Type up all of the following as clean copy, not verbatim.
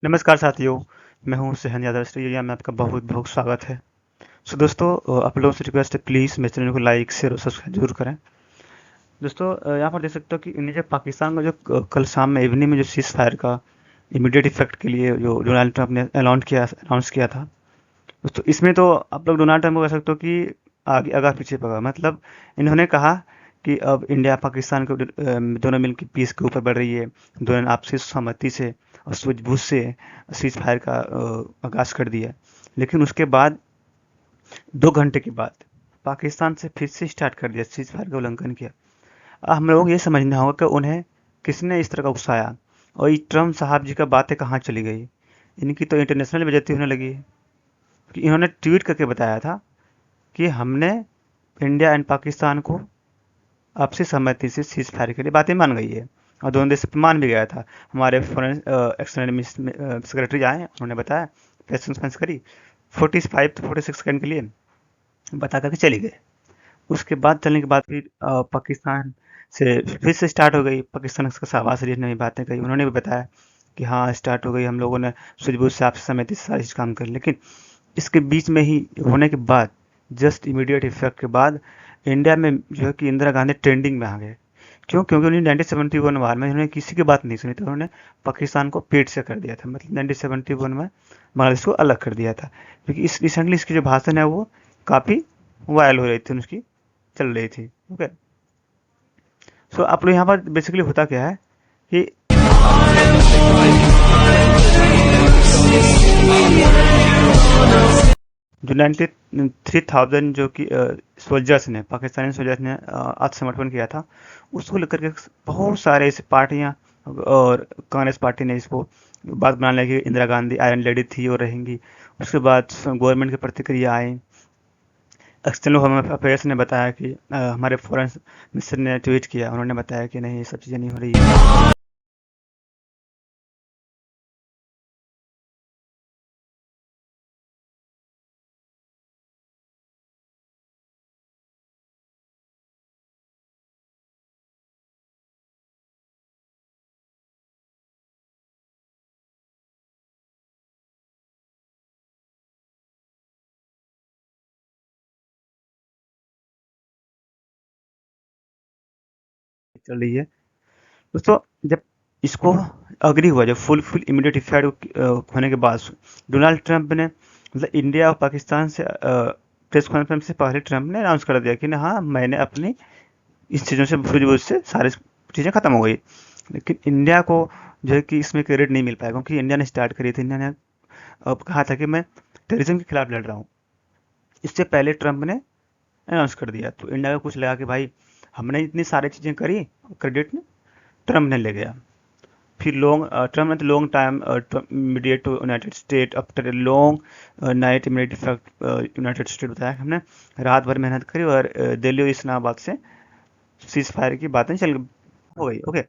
नमस्कार साथियों, मैं हूं सहन यादव स्टूडियो में आपका बहुत बहुत स्वागत है। दोस्तों, आप लोगों से रिक्वेस्ट है, प्लीज़ मेरे चैनल को लाइक शेयर और सब्सक्राइब जरूर करें। दोस्तों, यहाँ पर देख सकते हो कि इंडिया जो पाकिस्तान का जो कल शाम में इवनिंग में जो सीज फायर का इमीडिएट इफेक्ट के लिए जो डोनाल्ड ट्रंप ने अनाउंस किया था। दोस्तों, इसमें तो आप लोग डोनाल्ड ट्रंप को कह सकते हो कि आगे आगा पीछे पगा, मतलब इन्होंने कहा कि अब इंडिया पाकिस्तान को दोनों मिलकर पीस के ऊपर बढ़ रही है। दोनों ने आपसी सहमति से और सूझबूझ से सीज फायर का आगाज कर दिया। लेकिन उसके बाद 2 घंटे के बाद पाकिस्तान से फिर से स्टार्ट कर दिया, सीज फायर का उल्लंघन किया। हम लोगों को ये समझना होगा कि उन्हें किसने इस तरह का उकसाया और ये ट्रम्प साहब जी का बातें कहाँ चली गई। इनकी तो इंटरनेशनल बेइज्जती होने लगी है कि इन्होंने ट्वीट करके बताया था कि हमने इंडिया एंड पाकिस्तान को आपसी सहमति से सीज फायर के लिए बातें मान गई है और दोनों देश पे मान भी गया था। हमारे फॉरेन एक्सटर्नल सेक्रेटरी आए, उन्होंने बताया, प्रेस कॉन्फ्रेंस करी 45 to 46 सेकंड के लिए, बता करके चले गए। उसके बाद चलने के बाद फिर पाकिस्तान से फिर से स्टार्ट हो गई। पाकिस्तान का शहबाज शरीफ ने भी बातें कही, उन्होंने भी बताया कि हाँ स्टार्ट हो गई, हम लोगों ने सूझबूझ से आपसी सहमति से सारी चीज़ काम कर। लेकिन इसके बीच में ही होने के बाद, जस्ट इमीडिएट इफेक्ट के बाद, इंडिया में जो है कि इंदिरा गांधी ट्रेंडिंग में आ गए। क्यों? क्योंकि उन्होंने 1971 वार में उन्होंने किसी की बात नहीं सुनी थी। उन्होंने पाकिस्तान को पेट से कर दिया था, मतलब 1971 में बांग्लादेश को अलग कर दिया था। क्योंकि इस रिसेंटली इसकी जो भाषण है वो काफ़ी वायरल हो रही थी, उसकी चल रही थी। ओके, सो आप लोग यहाँ पर बेसिकली होता क्या है कि जो 93,000 जो कि सोल्जर्स ने, पाकिस्तानी सोल्जर्स ने आत्मसमर्पण किया था, उसको लेकर के बहुत सारे ऐसे पार्टियां और कांग्रेस पार्टी ने इसको बात बना लिया कि इंदिरा गांधी आयरन लेडी थी और रहेंगी। उसके बाद गवर्नमेंट की प्रतिक्रिया आई। एक्सटर्नल होम अफेयर्स ने बताया कि हमारे फॉरेन मिनिस्टर ने ट्वीट किया, उन्होंने बताया कि नहीं, ये सब चीज़ें नहीं हो रही है। चल रही है। दोस्तों, जब इसको अग्री हुआ, जब फुल इमीडिएट इफेक्ट होने के बाद, डोनाल्ड ट्रंप ने, मतलब इंडिया और पाकिस्तान से प्रेस कॉन्फ्रेंस से पहले ट्रंप ने अनाउंस कर दिया कि ना, हाँ मैंने अपनी इस चीज़ों से सूझबूझ से सारी चीज़ें खत्म हो गई। लेकिन इंडिया को जो है कि इसमें क्रेडिट नहीं मिल पाया, क्योंकि इंडिया ने स्टार्ट करी थी। इंडिया ने अब कहा था कि मैं टेररिज्म के खिलाफ लड़ रहा हूँ। इससे पहले ट्रंप ने अनाउंस कर दिया, तो इंडिया को कुछ लगा कि भाई हमने इतनी सारी चीज़ें करी, क्रेडिट ट्रंप ने ले गया। फिर ट्रम्प ने long time mediate to united state after a long night immediate effect united state, बताया हमने रात भर मेहनत करी और दिल्ली और इस्लामाबाद से सीज फायर की बातें चल हो गई। ओके,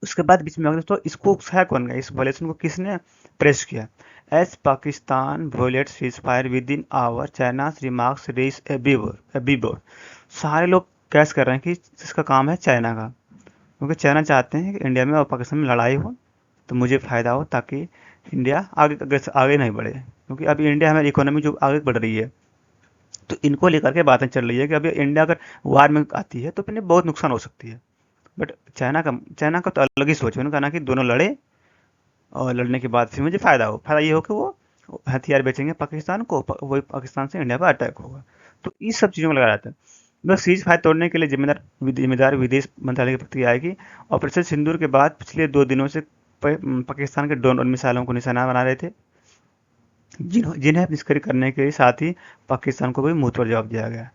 उसके बाद बीच में अगर तो इसको है कौन गया, इस वायलेशन को किसने प्रेस किया? As Pakistan violate cease fire within hour China remarks race एबीबोर। सारे लोग कैस कर रहे हैं कि इसका काम है चाइना का, क्योंकि चाइना चाहते हैं कि इंडिया में और पाकिस्तान में लड़ाई हो तो मुझे फ़ायदा हो, ताकि इंडिया आगे नहीं बढ़े। क्योंकि अभी इंडिया हमारी इकोनॉमी जो आगे बढ़ रही है, तो इनको लेकर के बातें चल रही है कि अभी इंडिया अगर वार में आती है तो फिर बहुत नुकसान हो सकती है। बट चाइना का तो अलग ही सोच है। उन्होंने कहा ना कि दोनों लड़े और लड़ने के बाद फिर मुझे फ़ायदा हो, फ़ायदा ये हो कि वो हथियार बेचेंगे पाकिस्तान को, वही पाकिस्तान से इंडिया पर अटैक होगा। तो इस सब चीज़ों में लगाया जाता है। मतलब सीज फायर तोड़ने के लिए जिम्मेदार विदेश मंत्रालय की प्रतिक्रिया आएगी। ऑपरेशन सिंदूर के बाद पिछले 2 दिनों से पाकिस्तान के ड्रोन और मिसाइलों को निशाना बना रहे थे, जिन्हें निष्क्रिय करने के साथ ही पाकिस्तान को भी मुंहतोड़ जवाब दिया गया।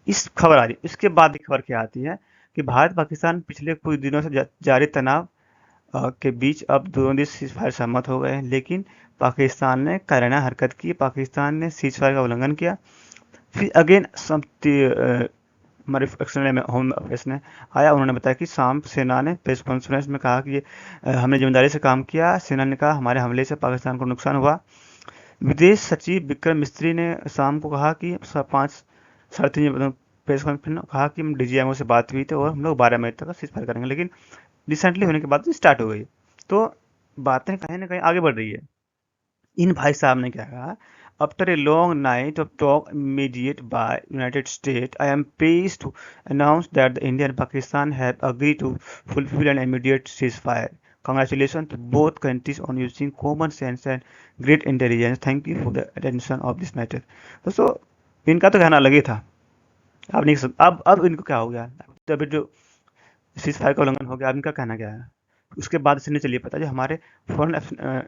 इस खबर आ रही, इसके बाद एक खबर क्या आती है कि भारत पाकिस्तान पिछले कुछ दिनों से जारी तनाव के बीच अब दोनों देश सीज फायर सहमत हो गए हैं। लेकिन पाकिस्तान ने कायराना हरकत की, पाकिस्तान ने सीज फायर का उल्लंघन किया। फिर अगेन हमारे एक्सटर्नल में होम अफेयर्स ने आया, उन्होंने बताया कि शाम सेना ने प्रेस कॉन्फ्रेंस में कहा कि हमने जिम्मेदारी से काम किया। सेना ने कहा हमारे हमले से पाकिस्तान को नुकसान हुआ। विदेश सचिव विक्रम मिस्त्री ने शाम को कहा कि 5:30 प्रेस कॉन्फ्रेंस में कहा कि हम डीजीएमओ से बात हुई थी और हम लोग 12 मई तक सीज फायर करेंगे। लेकिन रिसेंटली होने के बाद स्टार्ट हो गई। तो बातें कहीं ना कहीं आगे बढ़ रही है। इन भाई साहब ने क्या कहा, after a long night of talk mediate by united state, I am pleased to announce that the India and Pakistan have agreed to fulfil an immediate ceasefire. Congratulations to both countries on using common sense and great intelligence. Thank you for the attention of this matter. दोस्तों, इनका तो कहना अलग ही था। अब नहीं अब इनको क्या हो गया, जब जो सीज फायर का उल्लंघन हो गया, अब इनका कहना क्या है। उसके बाद से नहीं चलिए पता, जो हमारे फॉरेन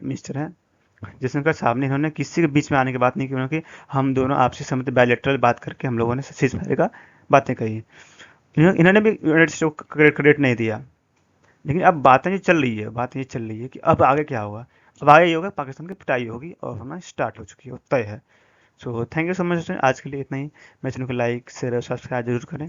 मिनिस्टर हैं जयशंकर साहब ने, इन्होंने किसी के बीच में आने की बात नहीं की, उन्होंने हम दोनों आपसी सहमति बायलैटरल बात करके हम लोगों ने सीज फायर का बातें कही। इन्होंने भी यूनाइटेड स्टेट को क्रेडिट नहीं दिया। लेकिन अब बातें जो चल रही है, बातें ये चल रही है कि अब आगे क्या होगा। अब आगे ये होगा, पाकिस्तान की पिटाई होगी और होना स्टार्ट हो चुकी है, तय है। So thank you so much. आज के लिए इतना ही। मैं चैनल को लाइक शेयर और सब्सक्राइब जरूर करें।